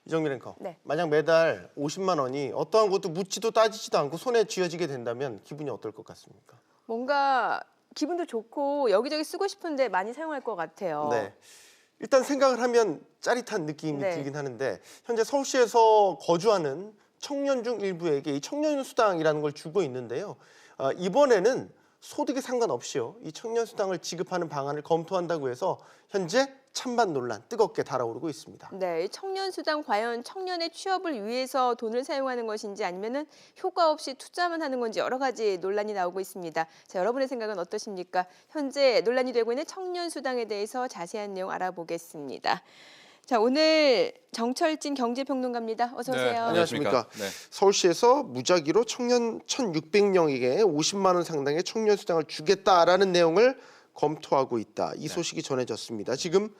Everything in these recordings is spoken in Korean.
이정민 앵커, 네. 만약 매달 50만 원이 어떠한 것도 묻지도 따지지도 않고 손에 쥐어지게 된다면 기분이 어떨 것 같습니까? 뭔가 기분도 좋고 여기저기 쓰고 싶은데 많이 사용할 것 같아요. 네. 일단 생각을 하면 짜릿한 느낌이 네. 들긴 하는데 현재 서울시에서 거주하는 청년 중 일부에게 이 청년 수당이라는 걸 주고 있는데요. 이번에는 소득에 상관없이요. 이 청년 수당을 지급하는 방안을 검토한다고 해서 현재 찬반 논란 뜨겁게 달아오르고 있습니다. 네, 이 청년 수당 과연 청년의 취업을 위해서 돈을 사용하는 것인지 아니면은 효과 없이 투자만 하는 건지 여러 가지 논란이 나오고 있습니다. 자, 여러분의 생각은 어떠십니까? 현재 논란이 되고 있는 청년 수당에 대해서 자세한 내용 알아보겠습니다. 자, 오늘 정철진 경제평론가입니다. 어서 오세요. 네, 안녕하십니까. 네. 서울시에서 무작위로 청년 1,600명에게 50만 원 상당의 청년 수당을 주겠다라는 내용을 검토하고 있다. 이 소식이 전해졌습니다. 지금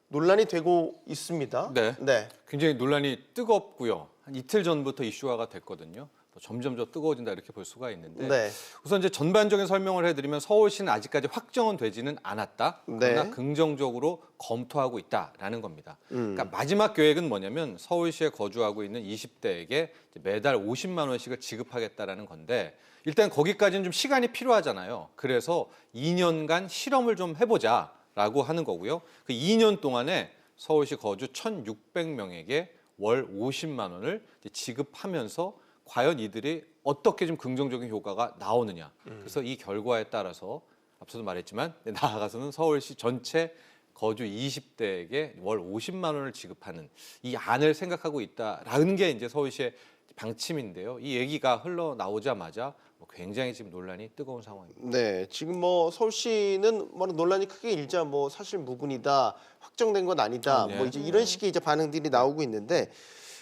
논란이 되고 있습니다. 네. 굉장히 논란이 뜨겁고요. 한 이틀 전부터 이슈화가 됐거든요. 점점 더 뜨거워진다 이렇게 볼 수가 있는데 네. 우선 이제 전반적인 설명을 해드리면 서울시는 아직까지 확정은 되지는 않았다. 그러나 네. 긍정적으로 검토하고 있다라는 겁니다. 그러니까 마지막 계획은 뭐냐면 서울시에 거주하고 있는 20대에게 매달 50만 원씩을 지급하겠다라는 건데 일단 거기까지는 좀 시간이 필요하잖아요. 그래서 2년간 실험을 좀 해보자라고 하는 거고요. 그 2년 동안에 서울시 거주 1,600명에게 월 50만 원을 지급하면서 과연 이들이 어떻게 좀 긍정적인 효과가 나오느냐. 그래서 이 결과에 따라서 앞서도 말했지만 나아가서는 서울시 전체 거주 20대에게 월 50만 원을 지급하는 이 안을 생각하고 있다라는 게 이제 서울시의 방침인데요. 이 얘기가 흘러나오자마자 굉장히 지금 논란이 뜨거운 상황입니다. 네, 지금 서울시는 논란이 크게 일자 사실 무근이다, 확정된 건 아니다, 네. 이제 이런 식의 이제 반응들이 나오고 있는데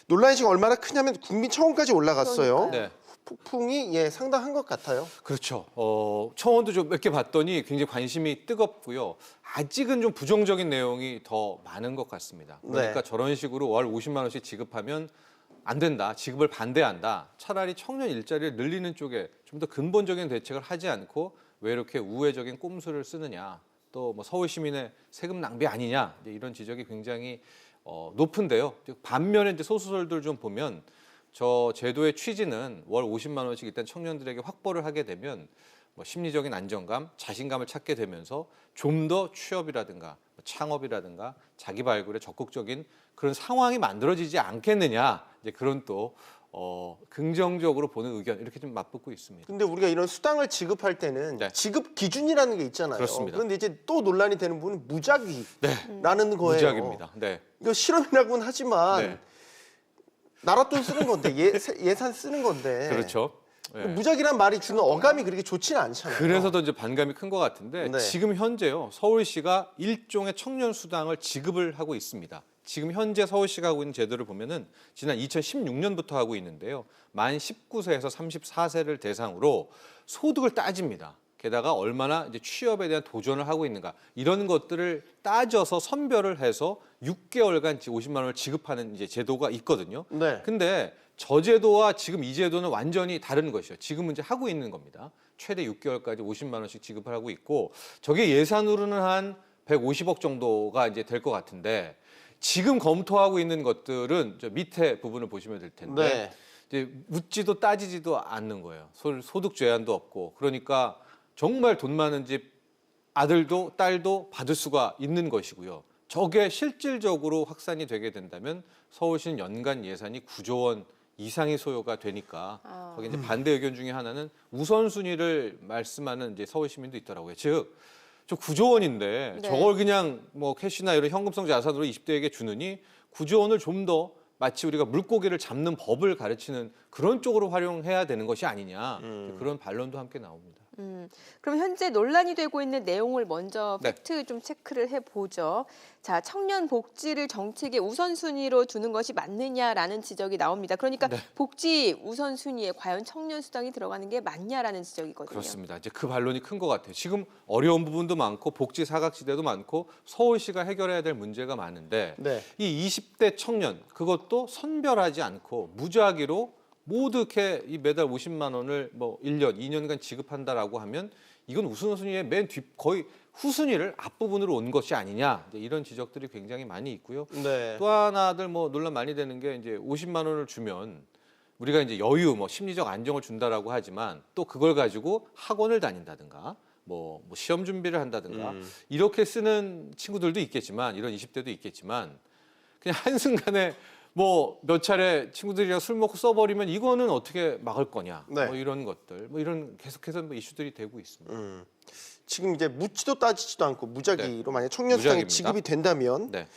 논란이 지금 얼마나 크냐면 국민청원까지 올라갔어요. 그러니까요. 네. 폭풍이 상당한 것 같아요. 그렇죠. 청원도 좀 몇 개 봤더니 굉장히 관심이 뜨겁고요. 아직은 좀 부정적인 내용이 더 많은 것 같습니다. 그러니까 네. 저런 식으로 월 50만 원씩 지급하면 안 된다. 지급을 반대한다. 차라리 청년 일자리를 늘리는 쪽에 좀 더 근본적인 대책을 하지 않고 왜 이렇게 우회적인 꼼수를 쓰느냐. 또 서울 시민의 세금 낭비 아니냐. 이제 이런 지적이 굉장히 높은데요. 반면에 이제 소수설들 좀 보면 저 제도의 취지는 월 50만 원씩 일단 청년들에게 확보를 하게 되면 심리적인 안정감, 자신감을 찾게 되면서 좀 더 취업이라든가 창업이라든가 자기 발굴에 적극적인 그런 상황이 만들어지지 않겠느냐. 이제 그런 또 긍정적으로 보는 의견 이렇게 좀 맞붙고 있습니다. 근데 우리가 이런 수당을 지급할 때는 네. 지급 기준이라는 게 있잖아요. 그렇습니다. 그런데 이제 또 논란이 되는 부분은 무작위라는 거예요. 무작입니다. 네. 이거 실험이라고는 하지만 네. 나라 돈 쓰는 건데 예산 쓰는 건데. 그렇죠. 네. 무작위란 말이 주는 어감이 그렇게 좋지는 않잖아요. 그래서 더 이제 반감이 큰 것 같은데 네. 지금 지금 현재요 서울시가 일종의 청년 수당을 지급을 하고 있습니다. 지금 현재 서울시가 하고 있는 제도를 보면은 지난 2016년부터 하고 있는데요. 만 19세에서 34세를 대상으로 소득을 따집니다. 게다가 얼마나 이제 취업에 대한 도전을 하고 있는가 이런 것들을 따져서 선별을 해서 6개월간 50만 원을 지급하는 이제 제도가 있거든요. 네. 근데 저 제도와 지금 이 제도는 완전히 다른 것이요. 지금은 이제 하고 있는 겁니다. 최대 6개월까지 50만 원씩 지급을 하고 있고 저게 예산으로는 한 150억 정도가 이제 될 것 같은데 지금 검토하고 있는 것들은 저 밑에 부분을 보시면 될 텐데 네. 이제 묻지도 따지지도 않는 거예요. 소득 제한도 없고 그러니까 정말 돈 많은 집 아들도 딸도 받을 수가 있는 것이고요. 저게 실질적으로 확산이 되게 된다면 서울시는 연간 예산이 9조 원 이상의 소요가 되니까 거기 이제 반대 의견 중에 하나는 우선순위를 말씀하는 이제 서울 시민도 있더라고요. 즉, 저 9조 원인데 네. 저걸 그냥 캐시나 이런 현금성 자산으로 20대에게 주느니 9조 원을 좀 더 마치 우리가 물고기를 잡는 법을 가르치는 그런 쪽으로 활용해야 되는 것이 아니냐 그런 반론도 함께 나옵니다. 그럼 현재 논란이 되고 있는 내용을 먼저 네. 팩트 좀 체크를 해보죠. 자, 청년 복지를 정책의 우선순위로 두는 것이 맞느냐라는 지적이 나옵니다. 그러니까 네. 복지 우선순위에 과연 청년 수당이 들어가는 게 맞냐라는 지적이거든요. 그렇습니다. 이제 그 반론이 큰 것 같아요. 지금 어려운 부분도 많고 복지 사각지대도 많고 서울시가 해결해야 될 문제가 많은데 네. 이 20대 청년 그것도 선별하지 않고 무작위로 모두 이렇게 이 매달 50만 원을 1년, 2년간 지급한다라고 하면 이건 우선순위의 맨 뒷 거의 후순위를 앞부분으로 온 것이 아니냐 이제 이런 지적들이 굉장히 많이 있고요. 네. 또 하나들 뭐 논란 많이 되는 게 이제 50만 원을 주면 우리가 이제 여유, 뭐 심리적 안정을 준다라고 하지만 또 그걸 가지고 학원을 다닌다든가 뭐 시험 준비를 한다든가 이렇게 쓰는 친구들도 있겠지만 이런 20대도 있겠지만 그냥 한순간에 뭐 몇 차례 친구들이랑 술 먹고 써버리면 이거는 어떻게 막을 거냐 네. 뭐 이런 것들 뭐 이런 계속해서 뭐 이슈들이 되고 있습니다. 지금 이제 묻지도 따지지도 않고 무작위로 만약 청년 수당이 무작위입니다. 지급이 된다면 네,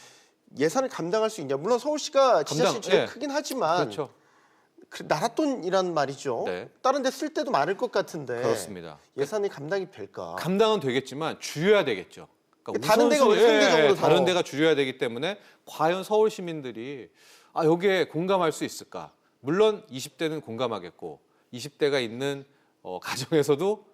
예산을 감당할 수 있냐? 물론 서울시가 지자체 감당, 제일 예. 크긴 하지만 그렇죠. 나랏돈이란 말이죠. 네. 다른 데 쓸 때도 많을 것 같은데 그렇습니다. 예산이 감당이 될까? 감당은 되겠지만 줄여야 되겠죠. 그러니까 다른 데가 우선순위- 상대적으로 더- 다른 데가 줄여야 되기 때문에 과연 서울 시민들이 여기에 공감할 수 있을까? 물론 20대는 공감하겠고 20대가 있는 가정에서도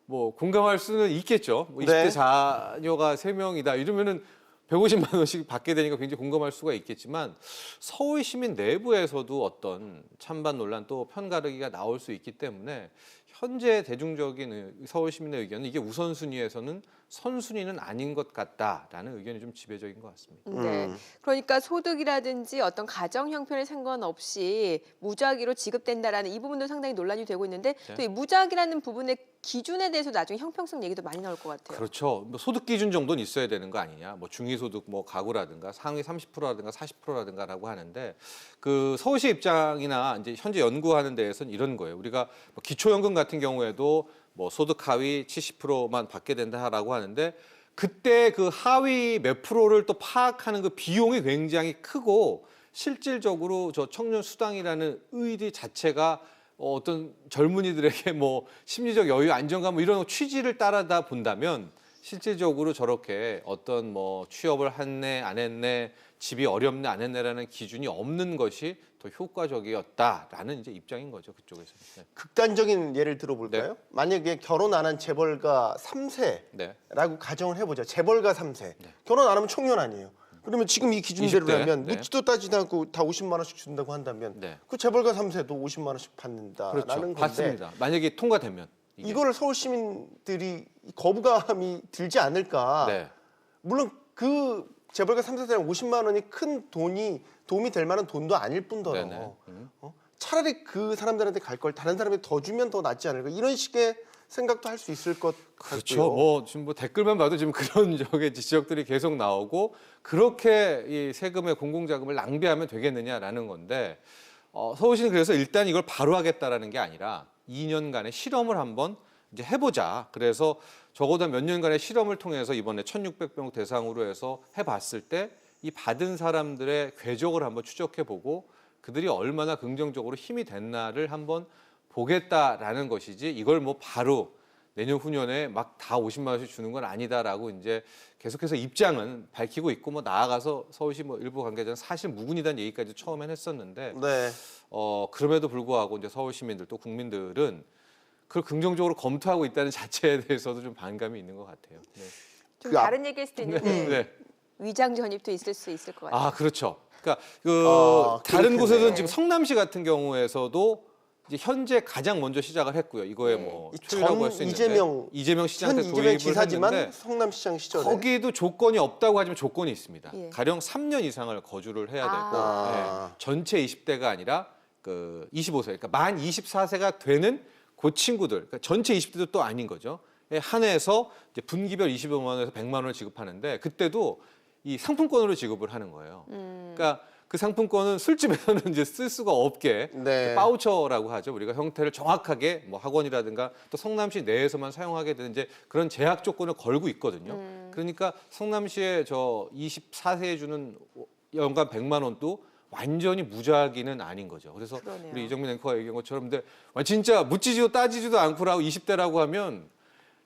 뭐 공감할 수는 있겠죠. 뭐 20대 네. 자녀가 3명이다 이러면은 150만 원씩 받게 되니까 굉장히 공감할 수가 있겠지만 서울 시민 내부에서도 어떤 찬반 논란 또 편가르기가 나올 수 있기 때문에 현재 대중적인 서울 시민의 의견은 이게 우선순위에서는 선순위는 아닌 것 같다라는 의견이 좀 지배적인 것 같습니다. 네. 그러니까 소득이라든지 어떤 가정 형편에 상관없이 무작위로 지급된다라는 이 부분도 상당히 논란이 되고 있는데 네. 또 이 무작위라는 부분의 기준에 대해서 나중에 형평성 얘기도 많이 나올 것 같아요. 그렇죠. 뭐 소득 기준 정도는 있어야 되는 거 아니냐. 뭐 중위소득 뭐 가구라든가 상위 30%라든가 40%라든가라고 하는데 그 서울시 입장이나 이제 현재 연구하는 데에서는 이런 거예요. 우리가 뭐 기초연금 같은 경우에도 뭐 소득 하위 70%만 받게 된다라고 하는데 그때 그 하위 몇 프로를 또 파악하는 그 비용이 굉장히 크고 실질적으로 저 청년 수당이라는 의리 자체가 어떤 젊은이들에게 뭐 심리적 여유, 안정감 뭐 이런 취지를 따라다 본다면 실질적으로 저렇게 어떤 뭐 취업을 했네, 안 했네, 집이 어렵네, 안 했네라는 기준이 없는 것이 더 효과적이었다라는 이제 입장인 거죠 그쪽에서. 네. 극단적인 예를 들어볼까요? 만약에 결혼 안 한 재벌가 3세라고 네. 가정을 해보죠. 재벌가 3세. 결혼 안 하면 청년 아니에요. 그러면 지금 이 20대, 기준대로라면 네. 묻지도 따지도 않고 다 50만 원씩 준다고 한다면 네. 그 재벌가 3세도 50만 원씩 받는다라는 그렇죠. 건데 맞습니다. 만약에 통과되면 이게. 이거를 서울 시민들이 거부감이 들지 않을까? 네. 물론 그 재벌가 3세들은 50만 원이 큰 도움이 될 만한 돈도 아닐 뿐더러 네네. 차라리 그 사람들한테 갈 걸 다른 사람이 더 주면 더 낫지 않을까? 이런 식의 생각도 할 수 있을 것 그렇죠. 같고요. 뭐 지금 뭐 댓글만 봐도 지금 그런 지적들이 계속 나오고 그렇게 이 세금의 공공자금을 낭비하면 되겠느냐라는 건데 서울시는 그래서 일단 이걸 바로 하겠다라는 게 아니라 2년간의 실험을 한번 이제 해보자. 그래서 적어도 몇 년간의 실험을 통해서 이번에 1,600명 대상으로 해서 해봤을 때 이 받은 사람들의 궤적을 한번 추적해보고 그들이 얼마나 긍정적으로 힘이 됐나를 한번 보겠다라는 것이지 이걸 뭐 바로 내년 후년에 막 다 50만 원씩 주는 건 아니다라고 이제 계속해서 입장은 밝히고 있고 뭐 나아가서 서울시 뭐 일부 관계자는 사실 무근이다는 얘기까지 처음엔 했었는데 네. 그럼에도 불구하고 이제 서울 시민들 또 국민들은 그걸 긍정적으로 검토하고 있다는 자체에 대해서도 좀 반감이 있는 것 같아요. 네. 좀 그 다른 얘기일 수도 있는데 네. 위장 전입도 있을 수 있을 것 같아요. 그렇죠. 그러니까 다른 그렇겠네. 곳에서는 지금 성남시 같은 경우에서도 이제 현재 가장 먼저 시작을 했고요. 이거에 뭐 이 초유라고 전 할 수 있는데 이재명 시장 때 현 이재명 도입을 지사지만 했는데 성남시장 시절에 거기도 조건이 없다고 하지만 조건이 있습니다. 예. 가령 3년 이상을 거주를 해야 되고 아. 전체 20대가 아니라 그 25세, 그러니까 만 24세가 되는 그 친구들, 그러니까 전체 20대도 또 아닌 거죠. 한해서 이제 분기별 25만 원에서 100만 원을 지급하는데 그때도 이 상품권으로 지급을 하는 거예요. 그러니까 그 상품권은 술집에서는 이제 쓸 수가 없게 네. 바우처라고 하죠. 우리가 형태를 정확하게 뭐 학원이라든가 또 성남시 내에서만 사용하게 되는 이제 그런 제약 조건을 걸고 있거든요. 그러니까 성남시에 저 24세에 주는 연간 100만 원도 완전히 무작위는 아닌 거죠. 그래서 그러네요. 우리 이정민 앵커가 얘기한 것처럼 근데 진짜 묻지도 따지지도 않고라고 20대라고 하면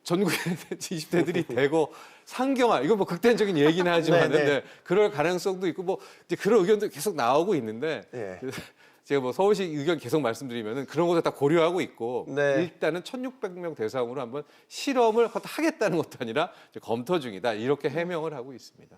전국의 20대들이 대거 상경화 이거 뭐 극단적인 얘기는 하지만 네, 네. 네, 그럴 가능성도 있고 뭐 이제 그런 의견도 계속 나오고 있는데 예. 제가 뭐 서울시 의견 계속 말씀드리면은 그런 것을 다 고려하고 있고 네. 일단은 1,600명 대상으로 한번 실험을 하겠다는 것도 아니라 이제 검토 중이다 이렇게 해명을 하고 있습니다.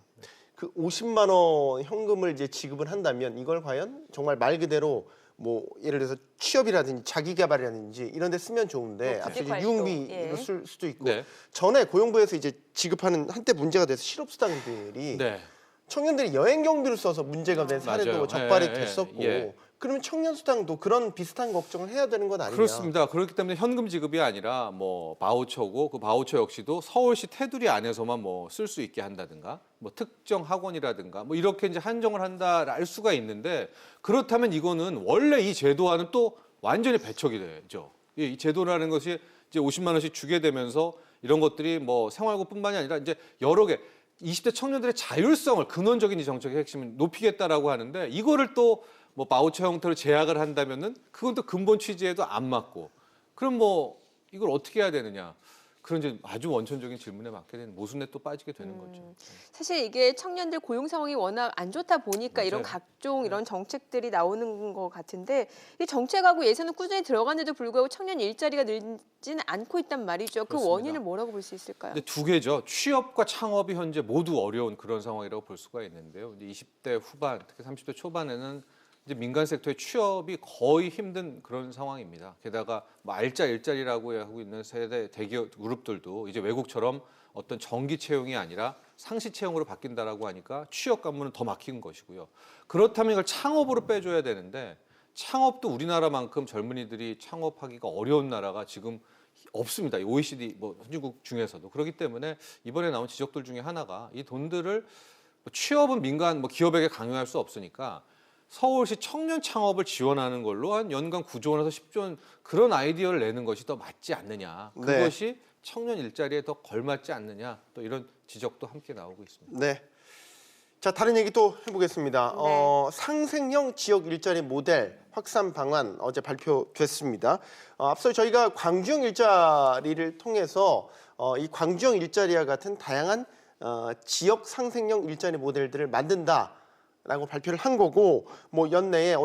그 50만 원 현금을 이제 지급을 한다면 이걸 과연 정말 말 그대로 뭐 예를 들어서 취업이라든지 자기 개발이라든지 이런 데 쓰면 좋은데 뭐 앞서 이제 국제활동, 유흥비로 예. 쓸 수도 있고 네. 전에 고용부에서 이제 지급하는 한때 문제가 돼서 실업수당들이 네. 청년들이 여행 경비를 써서 문제가 된 사례도 맞아요. 적발이 예, 예, 됐었고 예. 그러면 청년 수당도 그런 비슷한 걱정을 해야 되는 건 아니냐? 그렇습니다. 그렇기 때문에 현금 지급이 아니라 뭐 바우처고 그 바우처 역시도 서울시 테두리 안에서만 뭐 쓸 수 있게 한다든가 뭐 특정 학원이라든가 뭐 이렇게 이제 한정을 한다 알 수가 있는데 그렇다면 이거는 원래 이 제도와는 또 완전히 배척이 되죠. 이 제도라는 것이 이제 50만 원씩 주게 되면서 이런 것들이 뭐 생활고뿐만이 아니라 이제 여러 개 20대 청년들의 자율성을 근원적인 이 정책의 핵심은 높이겠다라고 하는데 이거를 또 뭐 바우처 형태로 제약을 한다면은 그건 또 근본 취지에도 안 맞고 그럼 뭐 이걸 어떻게 해야 되느냐 그런 이제 아주 원천적인 질문에 맞게 되는 모순에 또 빠지게 되는 거죠. 사실 이게 청년들 고용 상황이 워낙 안 좋다 보니까 이런 맞아요. 각종 이런 정책들이 나오는 것 같은데 이 정책하고 예산은 꾸준히 들어가는데도 불구하고 청년 일자리가 늘지는 않고 있단 말이죠. 그 그렇습니다. 원인을 뭐라고 볼 수 있을까요? 근데 두 개죠. 취업과 창업이 현재 모두 어려운 그런 상황이라고 볼 수가 있는데요. 이제 20대 후반, 특히 30대 초반에는 이제 민간 섹터의 취업이 거의 힘든 그런 상황입니다. 게다가 뭐 알짜 일자리라고 하고 있는 세대 대기업 그룹들도 이제 외국처럼 어떤 정기 채용이 아니라 상시 채용으로 바뀐다라고 하니까 취업 관문은 더 막힌 것이고요. 그렇다면 이걸 창업으로 빼줘야 되는데 창업도 우리나라만큼 젊은이들이 창업하기가 어려운 나라가 지금 없습니다. 이 OECD 뭐 선진국 중에서도 그렇기 때문에 이번에 나온 지적들 중에 하나가 이 돈들을 뭐 취업은 민간 뭐 기업에게 강요할 수 없으니까 서울시 청년 창업을 지원하는 걸로 한 연간 9조 원에서 10조 원 그런 아이디어를 내는 것이 더 맞지 않느냐. 네. 그것이 청년 일자리에 더 걸맞지 않느냐. 또 이런 지적도 함께 나오고 있습니다. 네. 자 다른 얘기 또 해보겠습니다. 네. 상생형 지역 일자리 모델 확산 방안 어제 발표됐습니다. 앞서 저희가 광주형 일자리를 통해서 이 광주형 일자리와 같은 다양한 지역 상생형 일자리 모델들을 만든다라고 발표를 한 거고 뭐 연내에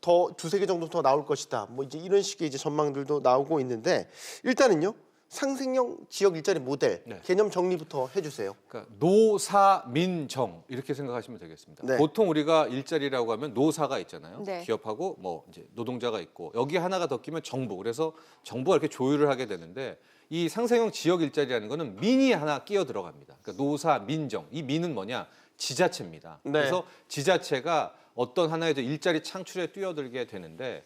더 두세 개 정도 더 나올 것이다. 뭐 이제 이런 식의 이제 전망들도 나오고 있는데 일단은요. 상생형 지역 일자리 모델 네. 개념 정리부터 해주세요. 그러니까 노사민정 이렇게 생각하시면 되겠습니다. 네. 보통 우리가 일자리라고 하면 노사가 있잖아요. 네. 기업하고 뭐 이제 노동자가 있고 여기 하나가 더 끼면 정부. 그래서 정부가 이렇게 조율을 하게 되는데 이 상생형 지역 일자리라는 거는 민이 하나 끼어 들어갑니다. 그러니까 노사민정. 이 민은 뭐냐? 지자체입니다. 네. 그래서 지자체가 어떤 하나의 일자리 창출에 뛰어들게 되는데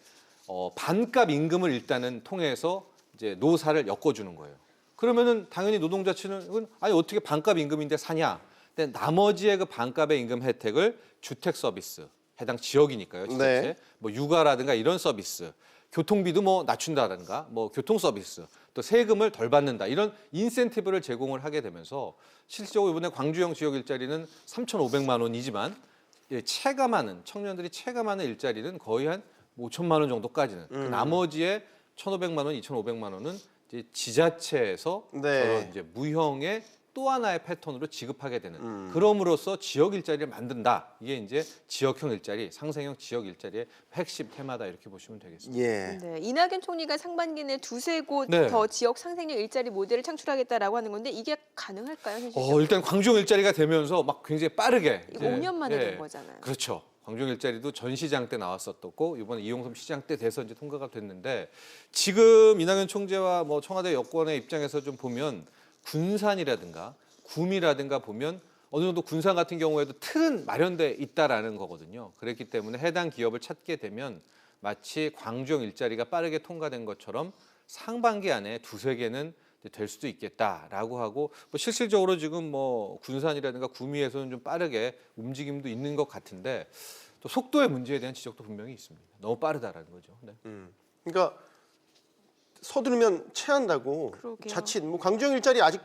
반값 임금을 일단은 통해서 이제 노사를 엮어주는 거예요. 그러면은 당연히 노동자 측은 아니 어떻게 반값 임금인데 사냐? 근데 나머지의 그 반값의 임금 혜택을 주택 서비스 해당 지역이니까요. 지자체 네. 뭐 육아라든가 이런 서비스, 교통비도 뭐 낮춘다든가 뭐 교통 서비스, 또 세금을 덜 받는다 이런 인센티브를 제공을 하게 되면서 실질적으로 이번에 광주형 지역 일자리는 3,500만 원이지만 체감하는 청년들이 체감하는 일자리는 거의 한 5천만 원 정도까지는 그 나머지의 1,500만 원, 2,500만 원은 이제 지자체에서 네. 저런 이제 무형의 또 하나의 패턴으로 지급하게 되는 그럼으로써 지역 일자리를 만든다. 이게 이제 지역형 일자리, 상생형 지역 일자리의 핵심 테마다 이렇게 보시면 되겠습니다. 예. 네, 이낙연 총리가 상반기 내 두세 곳 네. 더 지역 상생형 일자리 모델을 창출하겠다라고 하는 건데 이게 가능할까요, 현실적으로? 일단 광주형 일자리가 되면서 막 굉장히 빠르게 이거 5년 만에 된 거잖아요. 그렇죠. 광주형 일자리도 전 시장 때 나왔었고 이번에 이용섭 시장 때 돼서 이제 통과가 됐는데 지금 이낙연 총재와 뭐 청와대 여권의 입장에서 좀 보면 군산이라든가 구미라든가 보면 어느 정도 군산 같은 경우에도 틀은 마련돼 있다라는 거거든요. 그렇기 때문에 해당 기업을 찾게 되면 마치 광주형 일자리가 빠르게 통과된 것처럼 상반기 안에 두세 개는 될 수도 있겠다라고 하고 뭐 실질적으로 지금 뭐 군산이라든가 구미에서는 좀 빠르게 움직임도 있는 것 같은데 또 속도의 문제에 대한 지적도 분명히 있습니다. 너무 빠르다라는 거죠. 네. 그러니까 서두르면 체한다고 그러게요. 자칫 뭐 광주형 일자리 아직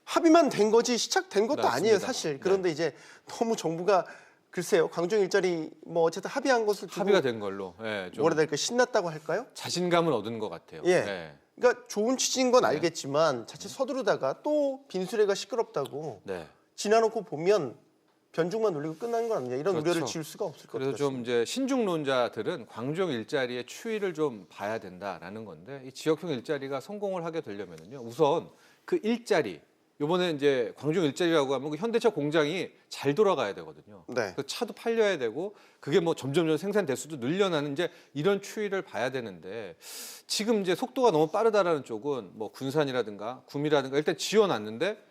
합의만 된 거지 시작된 것도 맞습니다. 아니에요 사실. 그런데 이제 너무 정부가 글쎄요 광주형 일자리 뭐 어쨌든 합의한 것을 두고 합의가 된 걸로 좀 뭐라 해야 될까 신났다고 할까요? 자신감을 얻은 것 같아요. 예. 네. 그러니까 좋은 취지인 건 알겠지만 자칫 서두르다가 또 빈수레가 시끄럽다고 네. 지나놓고 보면 변죽만 놀리고 끝나는 건 아니냐 이런 그렇죠. 우려를 지울 수가 없을 것 그래서 같습니다. 좀 이제 신중론자들은 광주형 일자리의 추이를 좀 봐야 된다라는 건데 이 지역형 일자리가 성공을 하게 되려면요 우선 그 일자리 이번에 이제 광중 일자리라고 하면 그 현대차 공장이 잘 돌아가야 되거든요. 네. 그 차도 팔려야 되고 그게 뭐 점점 생산 대수도 늘려나는 이제 이런 추이를 봐야 되는데 지금 이제 속도가 너무 빠르다라는 쪽은 뭐 군산이라든가 구미라든가 일단 지어놨는데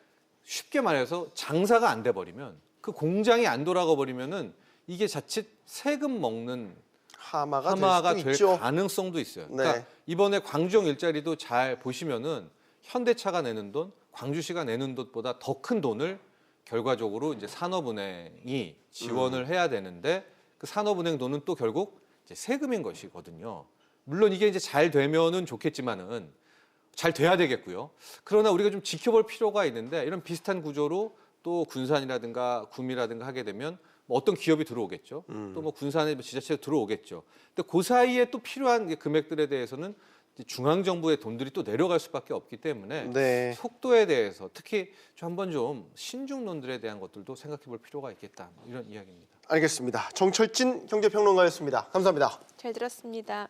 쉽게 말해서 장사가 안 돼 버리면 그 공장이 안 돌아가 버리면은 이게 자칫 세금 먹는 하마가 될 수도 될 있죠. 가능성도 있어요. 네. 그러니까 이번에 광주형 일자리도 잘 보시면은 현대차가 내는 돈, 광주시가 내는 돈보다 더 큰 돈을 결과적으로 이제 산업은행이 지원을 해야 되는데 그 산업은행 돈은 또 결국 이제 세금인 것이거든요. 물론 이게 이제 잘 되면은 좋겠지만은 잘 돼야 되겠고요. 그러나 우리가 좀 지켜볼 필요가 있는데 이런 비슷한 구조로 또 군산이라든가 구미라든가 하게 되면 뭐 어떤 기업이 들어오겠죠. 또 뭐 군산의 지자체가 들어오겠죠. 근데 그 사이에 또 필요한 금액들에 대해서는 중앙 정부의 돈들이 또 내려갈 수밖에 없기 때문에 네. 속도에 대해서 특히 한번 좀 신중론들에 대한 것들도 생각해 볼 필요가 있겠다. 이런 이야기입니다. 알겠습니다. 정철진 경제평론가였습니다. 감사합니다. 잘 들었습니다.